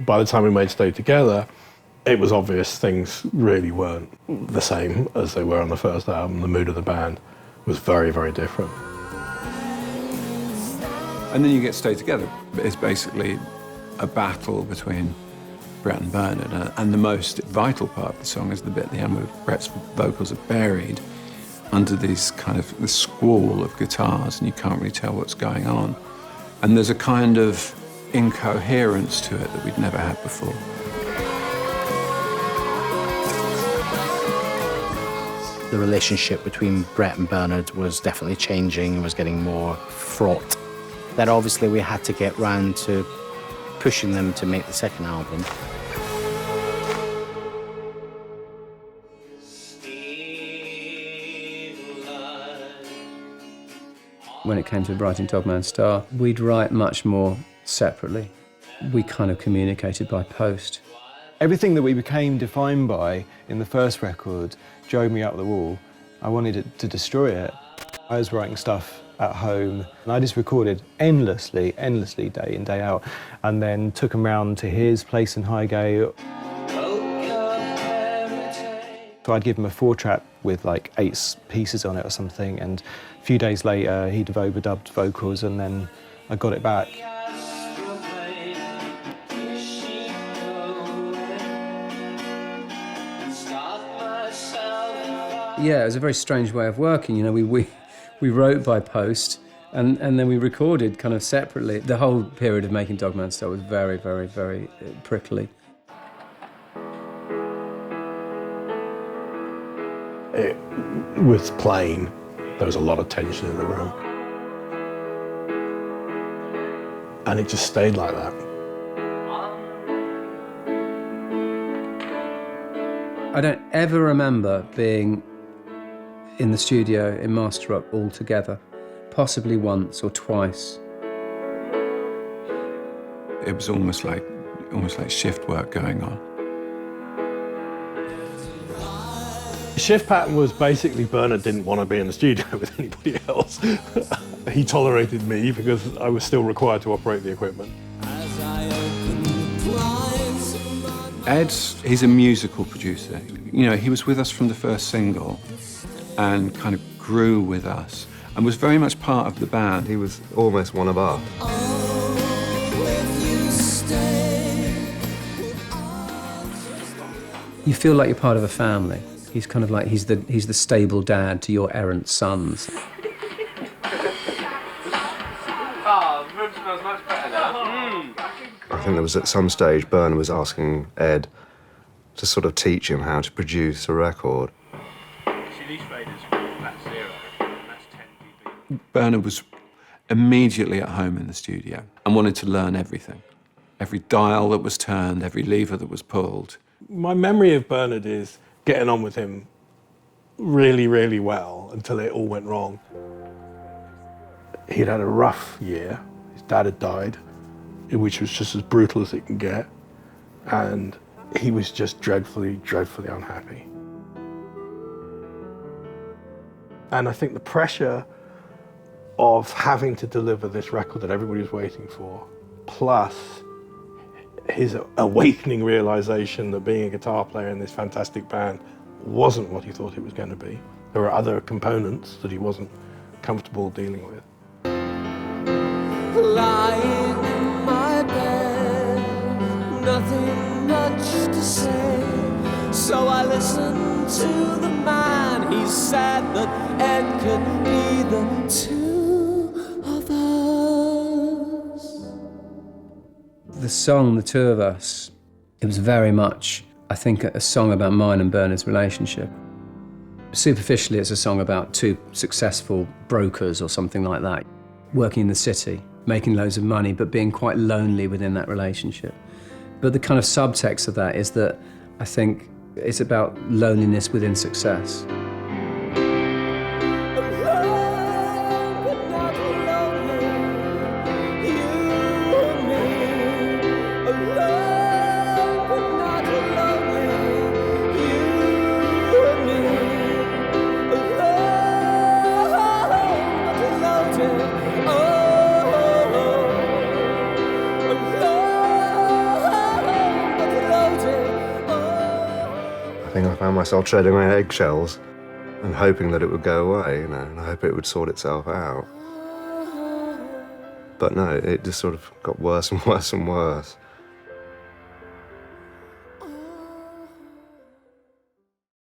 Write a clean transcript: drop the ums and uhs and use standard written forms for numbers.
by the time we made Stay Together, it was obvious things really weren't the same as they were on the first album. The mood of the band was very, very different. And then you get Stay Together. It's basically a battle between Brett and Bernard, and the most vital part of the song is the bit at the end where Brett's vocals are buried under these kind of the squall of guitars, and you can't really tell what's going on. And there's a kind of incoherence to it that we'd never had before. The relationship between Brett and Bernard was definitely changing and was getting more fraught. That obviously we had to get round to pushing them to make the second album. When it came to writing Dogman Star, we'd write much more separately. We kind of communicated by post. Everything that we became defined by in the first record drove me up the wall. I wanted to destroy it. I was writing stuff at home, and I just recorded endlessly, day in, day out, and then took him round to his place in Highgate. So I'd give him a 4-track with like 8 pieces on it or something, and a few days later he'd have overdubbed vocals, and then I got it back. Yeah, it was a very strange way of working. You know, we wrote by post, and then we recorded kind of separately. The whole period of making Dogman Star was very, very, very prickly. It was plain. There was a lot of tension in the room. And it just stayed like that. I don't ever remember being in the studio in Master Rock all together, possibly once or twice. It was almost like shift work going on. The shift pattern was basically Bernard didn't want to be in the studio with anybody else. He tolerated me because I was still required to operate the equipment. Ed, he's a musical producer. You know, he was with us from the first single and kind of grew with us and was very much part of the band. He was almost one of us. You feel like you're part of a family. He's kind of like, he's the stable dad to your errant sons. I think there was at some stage Bernard was asking Ed to sort of teach him how to produce a record. Bernard was immediately at home in the studio and wanted to learn everything. Every dial that was turned, every lever that was pulled. My memory of Bernard is getting on with him really, really well until it all went wrong. He'd had a rough year. His dad had died, which was just as brutal as it can get. And he was just dreadfully, dreadfully unhappy. And I think the pressure of having to deliver this record that everybody was waiting for, plus his awakening realization that being a guitar player in this fantastic band wasn't what he thought it was going to be. There were other components that he wasn't comfortable dealing with. Lying in my bed, nothing much to say, so I listened to the man. He said that Ed could be the two of us. The song, The Two of Us, it was very much, I think, a song about mine and Bernard's relationship. Superficially, it's a song about two successful brokers or something like that, working in the city, making loads of money, but being quite lonely within that relationship. But the kind of subtext of that is that I think it's about loneliness within success. I think I found myself treading on eggshells and hoping that it would go away, you know, and I hope it would sort itself out. But no, it just sort of got worse and worse and worse.